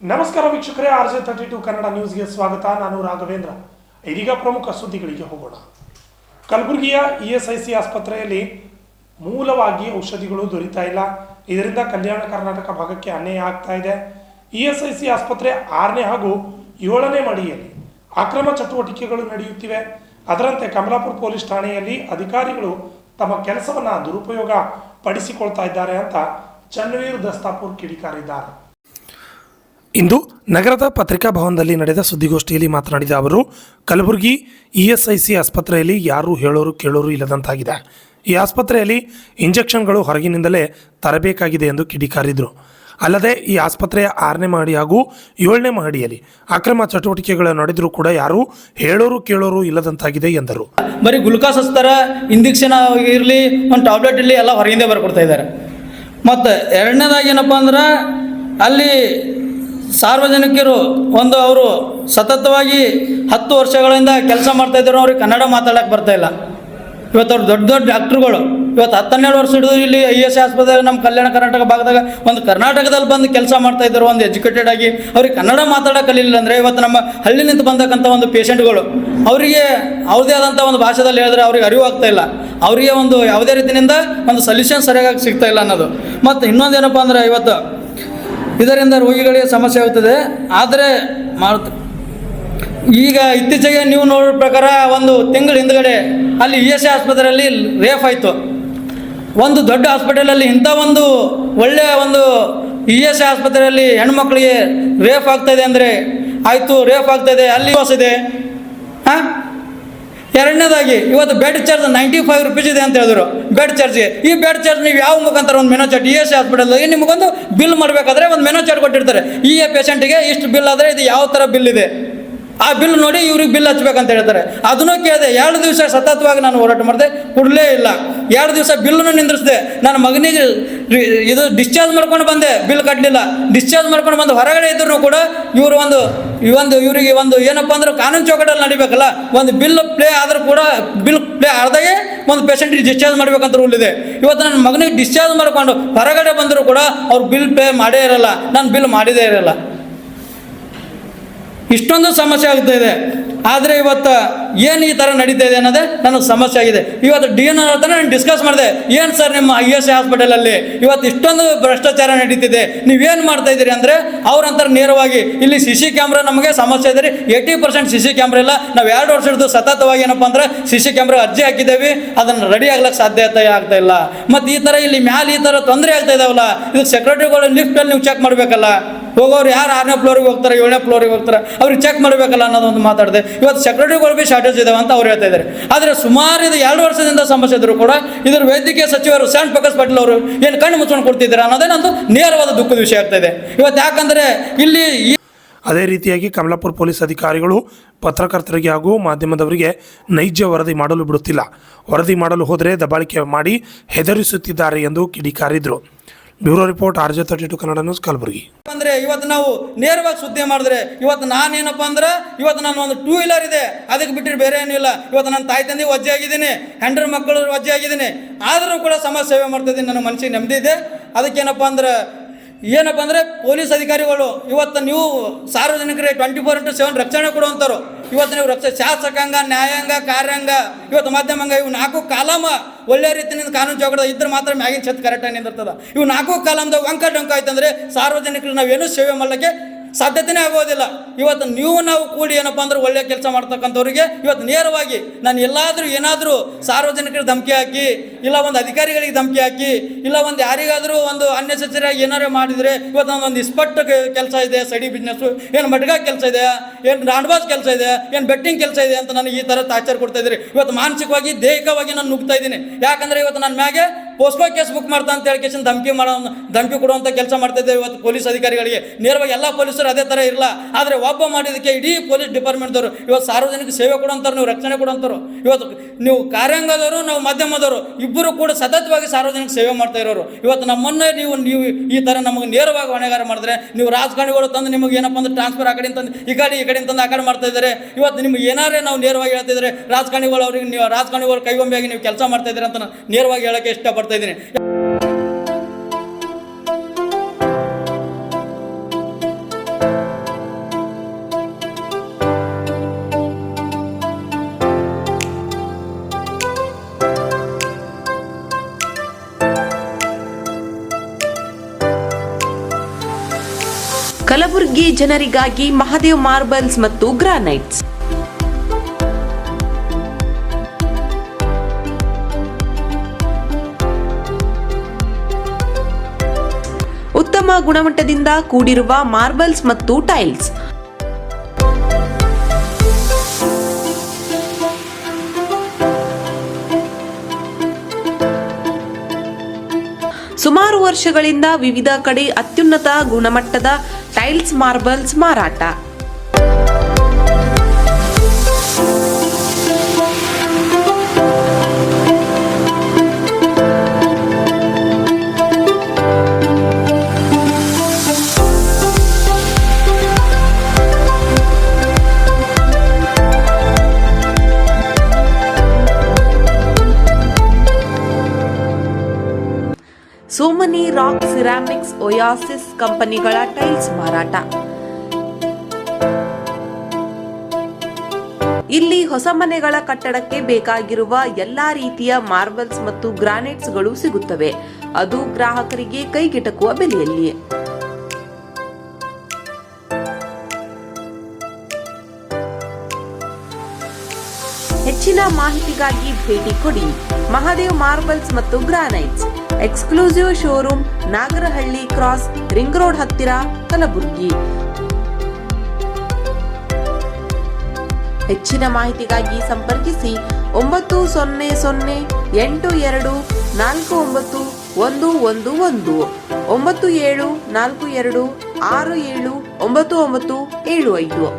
ನಮಸ್ಕಾರ ವೀಕ್ಷಕರೇ, RJ32 ಕನ್ನಡ ನ್ಯೂಸ್ಗೆ ಸ್ವಾಗತ. ನಾನು ರಾಘವೇಂದ್ರ. ಇದೀಗ ಪ್ರಮುಖ ಸುದ್ದಿಗಳಿಗೆ ಹೋಗೋಣ. ಕಲಬುರಗಿಯ ESIC ಆಸ್ಪತ್ರೆಯಲ್ಲಿ ಮೂಲವಾಗಿ ಔಷಧಿಗಳು ದೊರೆತಾ ಇಲ್ಲ. ಇದರಿಂದ ಕಲ್ಯಾಣ ಕರ್ನಾಟಕ ಭಾಗಕ್ಕೆ ಅನ್ಯಾಯ ಆಗ್ತಾ ಇದೆ. ESIC ಆಸ್ಪತ್ರೆ 6ನೇ ಹಾಗೂ 7ನೇ ಮಡಿಯಲ್ಲಿ ಅಕ್ರಮ ಚಟುವಟಿಕೆಗಳು ನಡೆಯುತ್ತಿವೆ. ಅದರಂತೆ ಕಮಲಾಪುರ ಪೊಲೀಸ್ ಠಾಣೆಯಲ್ಲಿ ಅಧಿಕಾರಿಗಳು ತಮ್ಮ ಕೆಲಸವನ್ನು ದುರುಪಯೋಗ ಪಡಿಸಿಕೊಳ್ತಾ ಇದ್ದಾರೆ ಅಂತ ಚನ್ನವೀರ್ ದಸ್ತಾಪುರ್ ಕಿಡಿಕಾರಿದ್ದಾರೆ. ಇಂದು ನಗರದ ಪತ್ರಿಕಾ ಭವನದಲ್ಲಿ ನಡೆದ ಸುದ್ದಿಗೋಷ್ಠಿಯಲ್ಲಿ ಮಾತನಾಡಿದ ಅವರು, ಕಲಬುರಗಿ ESIC ಆಸ್ಪತ್ರೆಯಲ್ಲಿ ಯಾರೂ ಹೇಳೋರು ಕೇಳೋರು ಇಲ್ಲದಂತಾಗಿದೆ. ಈ ಆಸ್ಪತ್ರೆಯಲ್ಲಿ ಇಂಜೆಕ್ಷನ್ಗಳು ಹೊರಗಿನಿಂದಲೇ ತರಬೇಕಾಗಿದೆ ಎಂದು ಕಿಡಿಕಾರಿದರು. ಅಲ್ಲದೆ ಈ ಆಸ್ಪತ್ರೆಯ 6ನೇ ಮಹಡಿ ಹಾಗೂ 7ನೇ ಮಹಡಿಯಲ್ಲಿ ಅಕ್ರಮ ಚಟುವಟಿಕೆಗಳು ನಡೆದರೂ ಕೂಡ ಯಾರೂ ಹೇಳೋರು ಕೇಳೋರು ಇಲ್ಲದಂತಾಗಿದೆ ಎಂದರು. ಬರೀ ಗ್ಲುಕೋಸ್ ಹಚ್ತಾರ, ಇಂಜೆಕ್ಷನ್ ಇರಲಿ, ಒಂದು ಟ್ಯಾಬ್ಲೆಟ್ ಇರಲಿ, ಎಲ್ಲ ಹೊರಗಿಂದ ಬರ್ಕೊಡ್ತಾ ಇದ್ದಾರೆ. ಮತ್ತು ಎರಡನೇದಾಗಿ ಏನಪ್ಪ ಅಂದ್ರೆ ಅಲ್ಲಿ ಸಾರ್ವಜನಿಕರು ಅವರು ಸತತವಾಗಿ 10 ವರ್ಷಗಳಿಂದ ಕೆಲಸ ಮಾಡ್ತಾಯಿದ್ರು. ಅವ್ರಿಗೆ ಕನ್ನಡ ಮಾತಾಡೋಕ್ಕೆ ಬರ್ತಾಯಿಲ್ಲ. ಇವತ್ತು ಅವ್ರು ದೊಡ್ಡ ದೊಡ್ಡ ಡಾಕ್ಟ್ರುಗಳು ಇವತ್ತು 10-12 ವರ್ಷ ಹಿಡಿದು ಇಲ್ಲಿ ESIC ಆಸ್ಪತ್ರೆ ನಮ್ಮ ಕಲ್ಯಾಣ ಕರ್ನಾಟಕ ಭಾಗದಾಗ ಒಂದು ಕರ್ನಾಟಕದಲ್ಲಿ ಬಂದು ಕೆಲಸ ಮಾಡ್ತಾಯಿದ್ರು. ಒಂದು ಎಜುಕೇಟೆಡ್ ಆಗಿ ಅವ್ರಿಗೆ ಕನ್ನಡ ಮಾತಾಡೋಕೆ ಕಲಿಲಿಲ್ಲ ಅಂದರೆ ಇವತ್ತು ನಮ್ಮ ಹಳ್ಳಿನಿಂದ ಬಂದಕ್ಕಂಥ ಒಂದು ಪೇಷಂಟ್ಗಳು ಅವರಿಗೆ ಅವ್ರದ್ದೇ ಆದಂಥ ಒಂದು ಭಾಷೆದಲ್ಲಿ ಹೇಳಿದ್ರೆ ಅವ್ರಿಗೆ ಅರಿವು ಆಗ್ತಾ ಇಲ್ಲ. ಅವರಿಗೆ ಒಂದು ಯಾವುದೇ ರೀತಿಯಿಂದ ಒಂದು ಸೊಲ್ಯೂಷನ್ ಸರಿಯಾಗಿ ಸಿಗ್ತಾ ಇಲ್ಲ ಅನ್ನೋದು. ಮತ್ತು ಇನ್ನೊಂದೇನಪ್ಪ ಅಂದ್ರೆ ಇವತ್ತು ಇದರಿಂದ ರೋಗಿಗಳಿಗೆ ಸಮಸ್ಯೆ ಆಗುತ್ತದೆ. ಆದರೆ ಈಗ ಇತ್ತೀಚೆಗೆ ನೀವು ನೋಡೋ ಪ್ರಕಾರ ಒಂದು ತಿಂಗಳ ಹಿಂದ್ಗಡೆ ಅಲ್ಲಿ ESIC ಆಸ್ಪತ್ರೆಯಲ್ಲಿ ರೇಫ್ ಆಯಿತು. ಒಂದು ದೊಡ್ಡ ಹಾಸ್ಪಿಟಲಲ್ಲಿ ಇಂಥ ಒಂದು ಒಳ್ಳೆಯ ಒಂದು ESIC ಆಸ್ಪತ್ರೆಯಲ್ಲಿ ಹೆಣ್ಮಕ್ಳಿಗೆ ರೇಫ್ ಆಗ್ತಾಯಿದೆ ಅಂದರೆ ಆಯಿತು, ರೇಫ್ ಆಗ್ತಾಯಿದೆ, ಅಲ್ಲಿ ಇದೆ. ಎರಡನೇದಾಗಿ ಇವತ್ತು ಬೆಡ್ ಚಾರ್ಜ್ 95 ರೂಪೀಸ್ ಇದೆ ಅಂತ ಹೇಳಿದ್ರು ಬೆಡ್ ಚಾರ್ಜ್ಗೆ. ಈ ಬೆಡ್ ಚಾರ್ಜ್ ನೀವು ಯಾವ ಮುಖಾಂತರ ಒಂದು ಮೆನೋ ಚಾರ್ಟ್ ESIC ಹಾಸ್ಪಿಟಲ್ಗೆ ನಿಮಗೊಂದು ಬಿಲ್ ಮಾಡಬೇಕಾದ್ರೆ ಒಂದು ಮೆನೋ ಚಾರ್ಟ್ ಕೊಟ್ಟಿರ್ತಾರೆ. ಈ ಪೇಷಂಟಿಗೆ ಇಷ್ಟು ಬಿಲ್ ಆದರೆ ಇದು ಯಾವ ಥರ ಬಿಲ್ ಇದೆ, ಆ ಬಿಲ್ ನೋಡಿ ಇವ್ರಿಗೆ ಬಿಲ್ ಹಚ್ಬೇಕಂತ ಹೇಳ್ತಾರೆ. ಅದನ್ನು ಕೇಳಿದೆ. 2 ದಿವಸ ಸತತವಾಗಿ ನಾನು ಹೋರಾಟ ಮಾಡಿದೆ, ಕೊಡಲೇ ಇಲ್ಲ. 2 ದಿವಸ ಬಿಲ್ಲನ್ನು ನಿಂದ್ರಿಸಿದೆ. ನನ್ನ ಮಗನಿಗೆ ಇದು ಡಿಸ್ಚಾರ್ಜ್ ಮಾಡ್ಕೊಂಡು ಬಂದೆ, ಬಿಲ್ ಕಟ್ಟಲಿಲ್ಲ. ಡಿಸ್ಚಾರ್ಜ್ ಮಾಡ್ಕೊಂಡು ಬಂದು ಹೊರಗಡೆ ಇದ್ರೂ ಕೂಡ ಇವರು ಇವರಿಗೆ ಒಂದು ಏನಪ್ಪ ಅಂದ್ರೆ ಕಾನೂನು ಚೌಕಟ್ಟಲ್ಲಿ ನಡಿಬೇಕಲ್ಲ. ಒಂದು ಬಿಲ್ ಪ್ಲೇ ಆದರೂ ಕೂಡ ಬಿಲ್ ಪ್ಲೇ ಆದಾಗೆ ಒಂದು ಪೇಷಂಟಿಗೆ ಡಿಸ್ಚಾರ್ಜ್ ಮಾಡ್ಬೇಕಂತ ರೂಲ್ ಇದೆ. ಇವತ್ತು ನನ್ನ ಮಗನಿಗೆ ಡಿಸ್ಚಾರ್ಜ್ ಮಾಡ್ಕೊಂಡು ಹೊರಗಡೆ ಬಂದರೂ ಕೂಡ ಅವ್ರು ಬಿಲ್ ಪೇ ಮಾಡೇ ಇರಲ್ಲ, ನಾನು ಬಿಲ್ ಮಾಡಿದೇ ಇರಲ್ಲ. ಇಷ್ಟೊಂದು ಸಮಸ್ಯೆ ಆಗ್ತಾ ಇದೆ. ಆದರೆ ಇವತ್ತು ಏನು ಈ ಥರ ನಡೀತಾ ಇದೆ ಅನ್ನೋದೇ ನನಗೆ ಸಮಸ್ಯೆ ಆಗಿದೆ. ಇವತ್ತು DN ಹತ್ರ ನಾನು ಡಿಸ್ಕಸ್ ಮಾಡಿದೆ, ಏನು ಸರ್ ನಿಮ್ಮ ESIC ಹಾಸ್ಪಿಟಲಲ್ಲಿ ಇವತ್ತು ಇಷ್ಟೊಂದು ಭ್ರಷ್ಟಾಚಾರ ನಡೀತಿದೆ, ನೀವೇನು ಮಾಡ್ತಾ ಇದ್ದೀರಿ ಅಂದರೆ ಅವ್ರಂತಾರೆ ನೇರವಾಗಿ ಇಲ್ಲಿ CC ಕ್ಯಾಮ್ರಾ ನಮಗೆ ಸಮಸ್ಯೆ ಇದೆ ರೀ, 80% CC ಕ್ಯಾಮ್ರಾ ಇಲ್ಲ. ನಾವು 2 ವರ್ಷ ಹಿಡಿದು ಸತತವಾಗಿ ಏನಪ್ಪ ಅಂದ್ರೆ CC ಕ್ಯಾಮ್ರಾ ಅರ್ಜಿ ಹಾಕಿದ್ದೇವೆ, ಅದನ್ನು ರೆಡಿ ಆಗ್ಲಿಕ್ಕೆ ಸಾಧ್ಯತೆ ಆಗ್ತಾ ಇಲ್ಲ. ಮತ್ತು ಈ ಥರ ಇಲ್ಲಿ ಮ್ಯಾಲೆ ಈ ಥರ ತೊಂದರೆ ಆಗ್ತಾ ಇದಾವಲ್ಲ, ಇದು ಸೆಕ್ರೆಟರಿಗಳು ಲಿಫ್ಟಲ್ಲಿ ನೀವು ಚೆಕ್ ಮಾಡಬೇಕಲ್ಲ. ಹೋಗೋರು ಯಾರು 6ನೇ ಫ್ಲೋರಿಗೆ ಹೋಗ್ತಾರೆ, 7ನೇ ಫ್ಲೋರಿಗೆ ಹೋಗ್ತಾರೆ, ಅವ್ರಿಗೆ ಚೆಕ್ ಮಾಡಬೇಕಲ್ಲ ಅನ್ನೋದೊಂದು ಮಾತಾಡಿದೆ. ಇವತ್ತು ಸೆಕ್ರೆಟರಿಗಳು ಭೀ ಶಾರ್ಟೇಜ್ ಇದಾವೆ ಅಂತ ಅವ್ರು ಹೇಳ್ತಾ ಇದ್ದಾರೆ. ಆದರೆ ಸುಮಾರು ಇದು 2 ವರ್ಷದಿಂದ ಸಮಸ್ಯೆ ಇದ್ದರೂ ಕೂಡ ಇದ್ರ ವೈದ್ಯಕೀಯ ಸಚಿವರು ಶ್ರೀ ಪ್ರಕಾಶ್ ಪಾಟೀಲ್ ಅವರು ಏನು ಕಣ್ಣು ಮುಚ್ಕೊಂಡು ಕೊಡ್ತಿದ್ದಾರೆ ಅನ್ನೋದೇ ನಂದು ನೇರವಾದ ದುಃಖದ ವಿಷಯ ಆಗ್ತಾ ಇದೆ ಇವತ್ತು. ಯಾಕಂದರೆ ಇಲ್ಲಿ ಅದೇ ರೀತಿಯಾಗಿ ಕಮಲಾಪುರ ಪೊಲೀಸ್ ಅಧಿಕಾರಿಗಳು ಪತ್ರಕರ್ತರಿಗೆ ಹಾಗೂ ಮಾಧ್ಯಮದವರಿಗೆ ನೈಜ ವರದಿ ಮಾಡಲು ಬಿಡುತ್ತಿಲ್ಲ. ವರದಿ ಮಾಡಲು ಹೋದರೆ ದಬ್ಬಾಳಿಕೆ ಮಾಡಿ ಹೆದರಿಸುತ್ತಿದ್ದಾರೆ ಎಂದು ಕಿಡಿಕಾರಿದರು. Bureau report, RJ32 Kannada news, Kalaburagi. ಅಂದ್ರೆ ಇವತ್ತು ನಾವು ನೇರವಾಗಿ ಸುದ್ದಿ ಮಾಡಿದ್ರೆ ಇವತ್ತು ನಾನೇನಪ್ಪ ಅಂದ್ರೆ ಇವತ್ತು ನಾನು ಒಂದು 2 ವೀಲರ್ ಇದೆ, ಅದಕ್ಕೆ ಬಿಟ್ಟರೆ ಬೇರೆ ಏನಿಲ್ಲ. ಇವತ್ತು ನನ್ನ ತಾಯಿ ತಂದೆ ವಜ್ಜೆ ಆಗಿದ್ದೀನಿ, ಹೆಂಡ್ರ ಮಕ್ಕಳು ವಜ್ಜೆ ಆಗಿದ್ದೀನಿ, ಆದರೂ ಕೂಡ ಸಮಾಜ ಸೇವೆ ಮಾಡ್ತಾಯಿದ್ದೀನಿ. ನನ್ನ ಮನಸ್ಸಿಗೆ ನೆಮ್ಮದಿ ಇದೆ. ಅದಕ್ಕೇನಪ್ಪ ಅಂದ್ರೆ ಪೊಲೀಸ್ ಅಧಿಕಾರಿಗಳು ಇವತ್ತು ನೀವು ಸಾರ್ವಜನಿಕರಿಗೆ 24/7 ರಕ್ಷಣೆ ಕೊಡುವಂಥವ್ರು. ಇವತ್ತು ನೀವು ಶಾಸಕಾಂಗ, ನ್ಯಾಯಾಂಗ, ಕಾರ್ಯಾಂಗ, ಇವತ್ತು ಮಾಧ್ಯಮಾಂಗ, ಇವು 4 ಕಾಲಮ ಒಳ್ಳೆ ರೀತಿಯಿಂದ ಕಾನೂನು ಚೌಕಟ್ಟು ಇದ್ರೆ ಮಾತ್ರ ಮ್ಯಾಗಿನ ಛತ್ ಕರೆಕ್ಟಾಗಿ ನಿಂದಿರ್ತದೆ. ಇವು 4 ಕಾಲಮ್ದಾಗ ಡೊಂಕ ಆಯ್ತಂದ್ರೆ ಸಾರ್ವಜನಿಕರು ನಾವೇನು ಸೇವೆ ಮಾಡಲಿಕ್ಕೆ ಸಾಧ್ಯತೆಯೇ ಆಗೋದಿಲ್ಲ. ಇವತ್ತು ನಾವು ಕೂಡಿ ಏನಪ್ಪ ಅಂದ್ರೆ ಒಳ್ಳೆ ಕೆಲಸ ಮಾಡ್ತಕ್ಕಂಥವ್ರಿಗೆ ಇವತ್ತು ನೇರವಾಗಿ ನಾನು ಏನಾದರೂ ಸಾರ್ವಜನಿಕರಿಗೆ ಧಮಕಿ ಹಾಕಿ, ಇಲ್ಲ ಒಂದು ಅಧಿಕಾರಿಗಳಿಗೆ ಧಮಕಿ ಹಾಕಿ, ಇಲ್ಲ ಒಂದು ಯಾರಿಗಾದರೂ ಒಂದು ಅನ್ನೆಸೆಸರಿಯಾಗಿ ಏನಾರು ಮಾಡಿದರೆ ಇವತ್ತು ನನ್ನೊಂದು ಇಸ್ಪಟ್ಟು ಕೆಲಸ ಇದೆ, ಸೈಡಿ ಬಿಸ್ನೆಸ್ಸು, ಏನು ಮಡ್ಗ ಕೆಲಸ ಇದೆ, ಏನು ರಾಂಡ್ಬಾಜ್ ಕೆಲಸ ಇದೆ, ಏನು ಬೆಟ್ಟಿಂಗ್ ಕೆಲಸ ಇದೆ ಅಂತ ನನಗೆ ಈ ಥರ ಟಾರ್ಚರ್ ಕೊಡ್ತಾ ಇದ್ದೀರಿ. ಇವತ್ತು ಮಾನಸಿಕವಾಗಿ ದೈಹಿಕವಾಗಿ ನಾನು ನುಗ್ತಾ ಇದ್ದೀನಿ. ಯಾಕಂದರೆ ಇವತ್ತು ನನ್ನ ಮ್ಯಾಗೆ ಪೋಸ್ಕೋ ಕೇಸ್ ಬುಕ್ ಮಾಡ್ತಾ ಅಂತ ಹೇಳಿ ಧಮಕಿ ಕೊಡುವಂಥ ಕೆಲಸ ಮಾಡ್ತಾ ಇದ್ದೇವೆ ಇವತ್ತು ಪೊಲೀಸ್ ಅಧಿಕಾರಿಗಳಿಗೆ. ನೇರವಾಗಿ ಎಲ್ಲ ಪೊಲೀಸರು ಅದೇ ಥರ ಇರಲ್ಲ. ಆದರೆ ಒಬ್ಬ ಮಾಡಿದ್ದಕ್ಕೆ ಇಡೀ ಪೊಲೀಸ್ ಡಿಪಾರ್ಟ್ಮೆಂಟ್ದವರು ಇವತ್ತು ಸಾರ್ವಜನಿಕ ಸೇವೆ ಕೊಡುವಂಥವ್ರು, ನೀವು ರಕ್ಷಣೆ ಕೊಡುವಂಥವ್ರು, ಇವತ್ತು ನೀವು ಕಾರ್ಯಾಂಗದವರು, ನಾವು ಮಾಧ್ಯಮದವರು ಇಬ್ಬರು ಕೂಡ ಸತತವಾಗಿ ಸಾರ್ವಜನಿಕ ಸೇವೆ ಮಾಡ್ತಾ ಇರೋರು. ಇವತ್ತು ನಮ್ಮನ್ನೇ ನೀವು ಈ ಥರ ನಮಗೆ ನೇರವಾಗಿ ಹೊಣೆಗಾರ ಮಾಡಿದ್ರೆ, ನೀವು ರಾಜಕಾರಣಿಗಳು ತಂದು ನಿಮಗೆ ಏನಪ್ಪ ಅಂದ್ರೆ ಟ್ರಾನ್ಸ್ಫರ್ ಆ ಕಡೆ ತಂದು ಈ ಕಡೆ ತಂದು ಆ ಕಡೆ ಮಾಡ್ತಾ ಇದ್ದಾರೆ. ಇವತ್ತು ನಿಮ್ಗೆ ಏನಾರೇ ನಾವು ನೇರವಾಗಿ ಹೇಳ್ತಿದ್ದಾರೆ, ರಾಜಕಾರಣಿಗಳು ಕೈಗೊಂಬೆಯಾಗಿ ನೀವು ಕೆಲಸ ಮಾಡ್ತಾ ಇದ್ದೀರಿ ಅಂತ ನಾನು ನೇರವಾಗಿ ಹೇಳೋಕ್ಕೆ ಇಷ್ಟಪಡ್ತಾ ಇದ್ದೀನಿ. ಕಲಬುರಗಿ ಜನರಿಗಾಗಿ ಮಹಾದೇವ್ ಮಾರ್ಬಲ್ಸ್ ಮತ್ತು ಗ್ರಾನೈಟ್ಸ್. ಉತ್ತಮ ಗುಣಮಟ್ಟದಿಂದ ಕೂಡಿರುವ ಮಾರ್ಬಲ್ಸ್ ಮತ್ತು ಟೈಲ್ಸ್. ಸುಮಾರು ವರ್ಷಗಳಿಂದ ವಿವಿಧ ಕಡೆ ಅತ್ಯುನ್ನತ ಗುಣಮಟ್ಟದ ಟೈಲ್ಸ್ ಮಾರ್ಬಲ್ಸ್ ಮಾರಾಟ. ಸೋಮನಿ ರಾಕ್ ಸಿರಾಮಿಕ್ಸ್ ಒಯಾಸಿಸ್ ಕಂಪನಿಗಳ ಟೈಲ್ಸ್ ಮಾರಾಟ. ಇಲ್ಲಿ ಹೊಸ ಮನೆಗಳ ಕಟ್ಟಡಕ್ಕೆ ಬೇಕಾಗಿರುವ ಎಲ್ಲಾ ರೀತಿಯ ಮಾರ್ಬಲ್ಸ್ ಮತ್ತು ಗ್ರಾನೈಟ್ಸ್ಗಳು ಸಿಗುತ್ತವೆ, ಅದು ಗ್ರಾಹಕರಿಗೆ ಕೈಗೆಟಕುವ ಬೆಲೆಯಲ್ಲಿ. ಹೆಚ್ಚಿನ ಮಾಹಿತಿಗಾಗಿ ಭೇಟಿ ಕೊಡಿ. ಮಹಾದೇವ್ ಮಾರ್ಬಲ್ಸ್ ಮತ್ತು granites, exclusive showroom, Nagarahalli cross, ring road ಹತ್ತಿರ, ಕಲಬುರಗಿ. ಹೆಚ್ಚಿನ ಮಾಹಿತಿಗಾಗಿ ಸಂಪರ್ಕಿಸಿ 9008249111 9742679975.